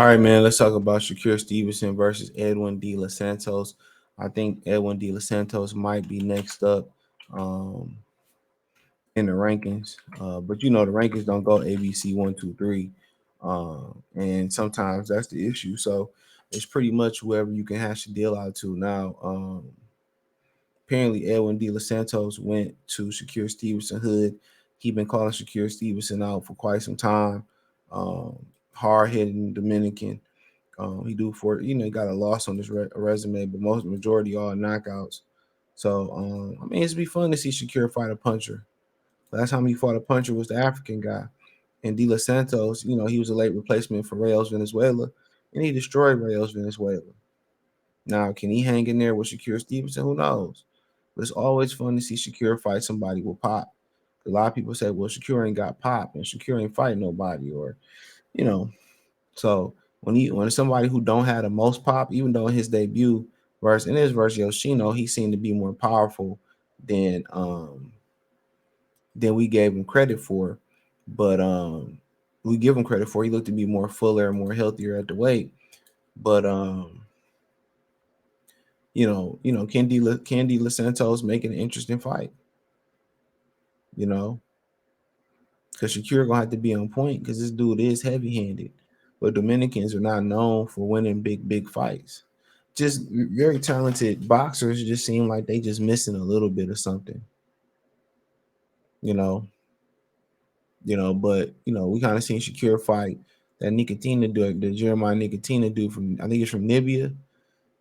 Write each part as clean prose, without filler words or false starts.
All right, man. Let's talk about Shakur Stevenson versus Edwin De Los Santos. I think Edwin De Los Santos might be next up um, in the rankings, but the rankings don't go ABC 1, 2, 3, and sometimes that's the issue. So it's pretty much whoever you can hash the deal out to. Now, apparently, Edwin De Los Santos went to Shakur Stevenson hood. He been calling Shakur Stevenson out for quite some time. Hard hitting Dominican. He do for he got a loss on his resume, but most majority all knockouts. So I mean, it's be fun to see Shakur fight a puncher. Last time he fought a puncher was the African guy, and De Los Santos. He was a late replacement for Reyes Venezuela, and he destroyed Reyes Venezuela. Now, can he hang in there with Shakur Stevenson? Who knows? But it's always fun to see Shakur fight somebody with pop. A lot of people say, "Well, Shakur ain't got pop, and Shakur ain't fighting nobody," or you know, so when somebody who don't have the most pop, even though in his debut versus Yoshino, he seemed to be more powerful than than we gave him credit for. But we give him credit for he looked to be more fuller and more healthier at the weight. But Candy Los Santos making an interesting fight, you know, because Shakira gonna have to be on point because this dude is heavy handed. But Dominicans are not known for winning big fights. Just very talented boxers just seem like they just missing a little bit of something, you know. But we kind of seen Shakir fight that Nicotina do the Jeremiah Nicotina do from I think it's from Libya,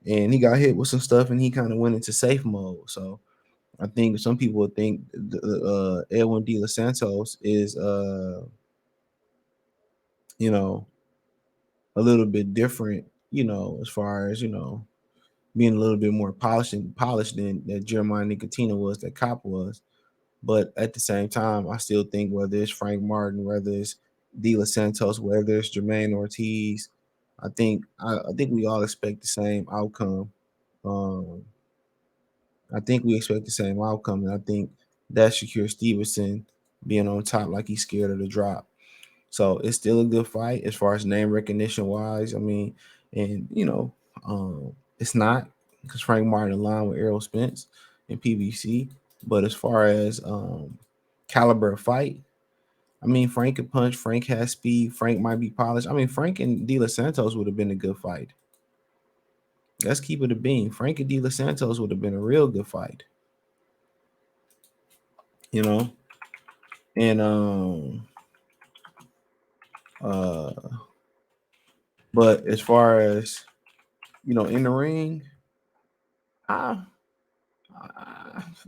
and he got hit with some stuff and he kind of went into safe mode. So I think some people would think Edwin De Los Santos is you know a little bit different, as far as being a little bit more polished than that Jeremiah Nicotina was, that Cop was. But at the same time, I still think whether it's Frank Martin, whether it's De Los Santos, whether it's Jermaine Ortiz, I think we all expect the same outcome. Um, I think we expect the same outcome, and I think that Shakur Stevenson being on top like he's scared of the drop. So it's still a good fight as far as name recognition wise. I mean, and it's not because Frank Martin aligned with Errol Spence and PBC, but as far as caliber of fight, I mean, Frank can punch. Frank has speed. Frank might be polished. I mean, Frank and De Los Santos would have been a good fight. Let's keep it a beam. Frank and De Los Santos would have been a real good fight. You know, and uh, but as far as in the ring, I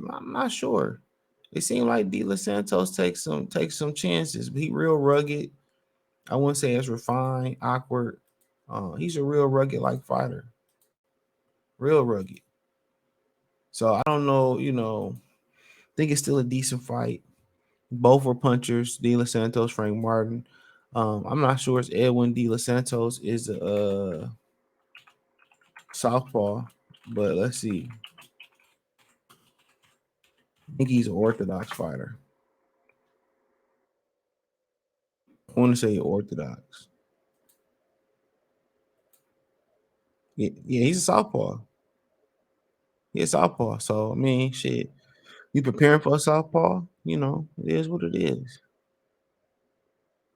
I'm not sure. It seemed like De Los Santos takes some chances, but he real rugged. I wouldn't say as refined, awkward. He's a real rugged like fighter, real rugged. So I don't know. Think it's still a decent fight. Both were punchers. De Los Santos, Frank Martin. I'm not sure it's Edwin De Los Santos is a southpaw, but let's see. I think he's an orthodox fighter. I want to say orthodox. Yeah, he's a southpaw. He's a southpaw. So I mean, shit. You preparing for a southpaw? It is what it is.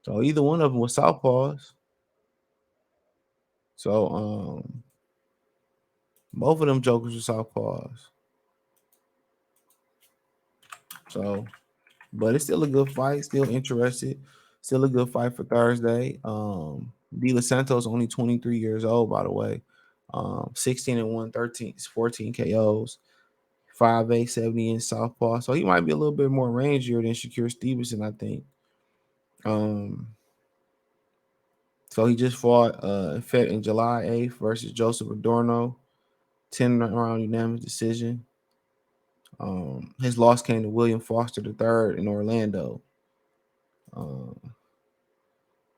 So either one of them was southpaws. So both of them jokers were southpaws. So, but it's still a good fight. Still interested. Still a good fight for Thursday. De Los Santos only 23 years old, by the way. 16 and 1, 14 KOs. 5'8", 70 in southpaw. So he might be a little bit more rangier than Shakur Stevenson, I think. Um, so he just fought in July 8th versus Joseph Adorno, 10 round unanimous decision. His loss came to William Foster III in Orlando.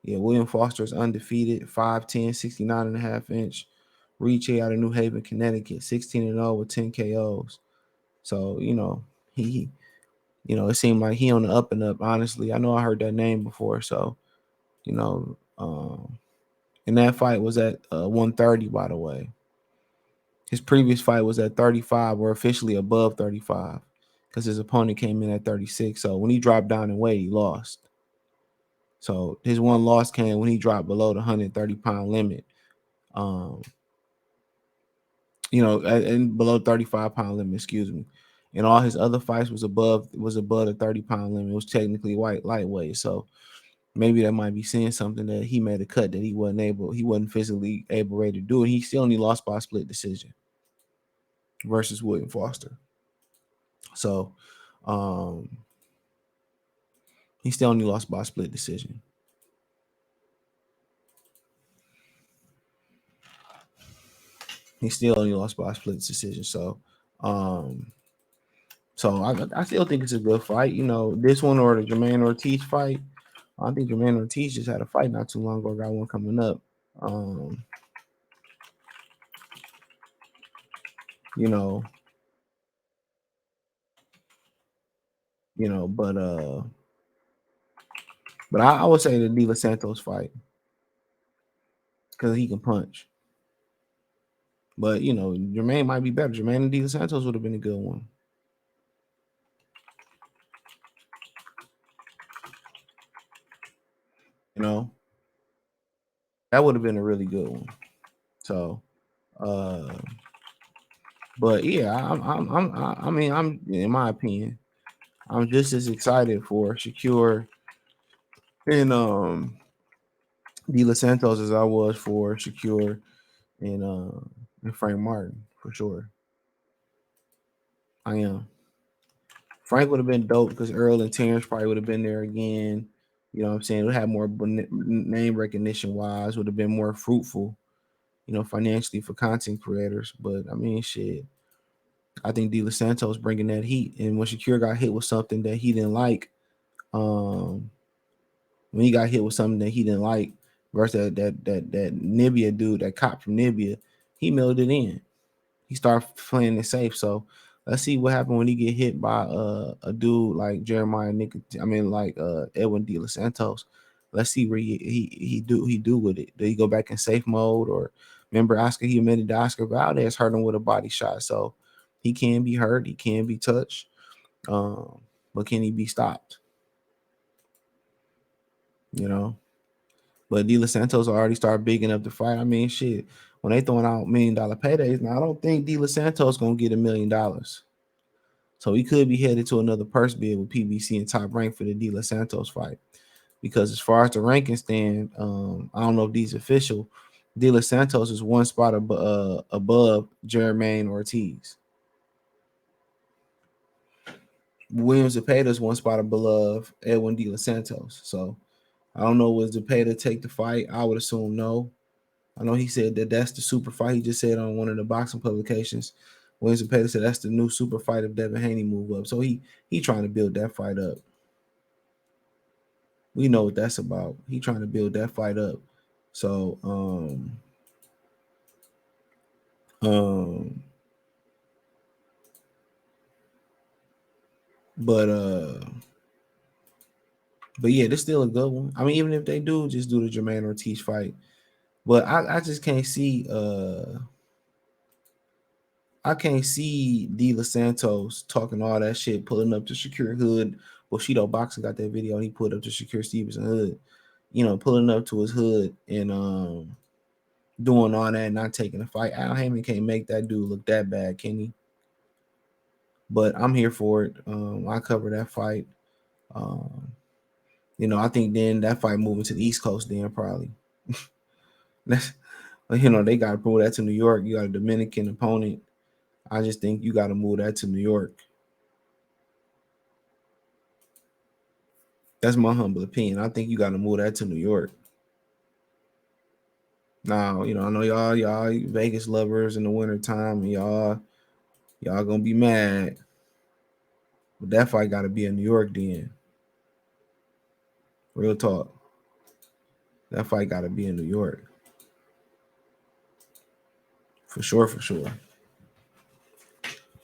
Yeah, William Foster is undefeated, 5'10", 69.5-inch. Reach out of New Haven, Connecticut, 16-0 with 10 KOs. So, he it seemed like he on the up and up, honestly. I know I heard that name before, so, you know, And that fight was at 130, by the way. His previous fight was at 35, or officially above 35, because his opponent came in at 36. So when he dropped down in weight, he lost. So his one loss came when he dropped below the 130-pound limit. Um, and below 35-pound limit, excuse me. And all his other fights was above the 30-pound limit. It was technically lightweight. So maybe that might be saying something, that he made a cut that he wasn't physically able ready to do. And he still only lost by a split decision versus William Foster. So he still only lost by a split decision. He still only lost by a split decision. Um, so I still think it's a good fight. This one or the Jermaine Ortiz fight. I think Jermaine Ortiz just had a fight not too long ago. Got one coming up. Um, you know, but I would say the De Los Santos fight, because he can punch. But Jermaine might be better. Jermaine and De Los Santos would have been a good one. You know, that would have been a really good one. So, uh, but yeah, I mean, I'm in my opinion, I'm just as excited for Shakur and De Los Santos as I was for Shakur and Frank Martin, for sure. I am. Frank would have been dope because Earl and Terrence probably would have been there again. You know what I'm saying? It would have more name recognition wise, would have been more fruitful, financially for content creators. But I mean, shit, I think De Los Santos bringing that heat. And when Shakur got hit with something that he didn't like, um, when he got hit with something that he didn't like, versus that Nibia dude, that cop from Nibia, he mailed it in. He started playing it safe. So let's see what happened when he get hit by a dude like Jeremiah Edwin De Los Santos. Let's see where he do with it. Do he go back in safe mode, or remember Oscar? He admitted that Oscar Valdez hurt him with a body shot, so he can be hurt, he can be touched, but can he be stopped? You know. But De Los Santos already started bigging up the fight. I mean, shit. When they throwing out $1 million paydays, now I don't think De Los Santos gonna get $1 million. So he could be headed to another purse bid with PBC and Top Rank for the De Los Santos fight. Because as far as the ranking stand, I don't know if these official. De Los Santos is one spot above Jermaine Ortiz. Williams Zepeda is one spot above Edwin De Los Santos. So I don't know, was Zepeda take the fight? I would assume no. I know he said that that's the super fight. He just said on one of the boxing publications, Williams Zepeda said that's the new super fight if Devin Haney move up. So he trying to build that fight up. We know what that's about. He trying to build that fight up. So um but but yeah, this still a good one. I mean, even if they do just do the Jermaine Ortiz fight, but I just can't see De Los Santos talking all that shit, pulling up to Shakur Hood. Bushido Boxing got that video, and he put up to Shakur Stevenson hood, pulling up to his hood and doing all that, not taking a fight. Al Heyman can't make that dude look that bad, can he? But I'm here for it. I cover that fight. Um, I think then that fight moving to the East Coast, then probably. That's they got to move that to New York. You got a Dominican opponent. I just think you got to move that to New York. That's my humble opinion. I think you got to move that to New York. Now, I know y'all Vegas lovers in the wintertime, and y'all gonna be mad. But that fight got to be in New York then. Real talk. That fight got to be in New York. For sure, for sure.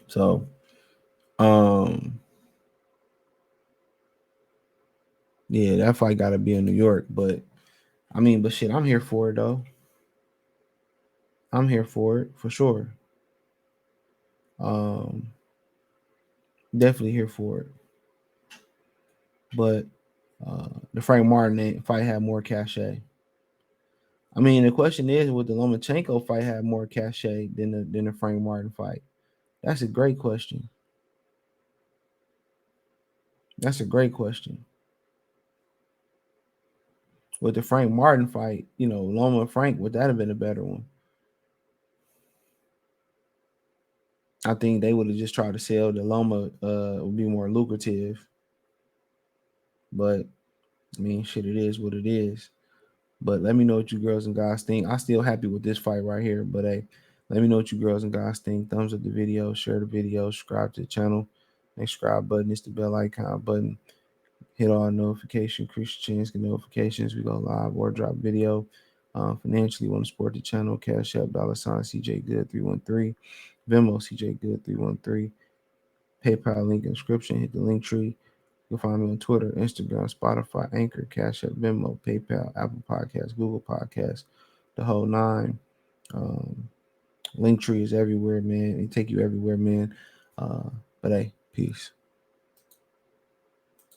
So, yeah, that fight got to be in New York. But I mean, but shit, I'm here for it though. I'm here for it for sure. Um, definitely here for it. But the Frank Martin fight had more cachet. I mean, the question is, would the Lomachenko fight have more cachet than the Frank Martin fight? That's a great question. That's a great question. With the Frank Martin fight, Loma and Frank, would that have been a better one? I think they would have just tried to sell the Loma would be more lucrative. But I mean, shit, it is what it is. But let me know what you girls and guys think. I'm still happy with this fight right here. But hey, let me know what you girls and guys think. Thumbs up the video, share the video, subscribe to the channel. Next subscribe button is the bell icon button. Hit all notifications, increase your chance, get notifications. We go live or drop video. Financially, want to support the channel, Cash App, $ CJ Good 313, Venmo CJ Good 313, PayPal link in description. Hit the link tree. You'll find me on Twitter, Instagram, Spotify, Anchor, Cash App, Venmo, PayPal, Apple Podcasts, Google Podcasts, the whole nine. Um, link tree is everywhere, man. It take you everywhere, man. But hey, peace.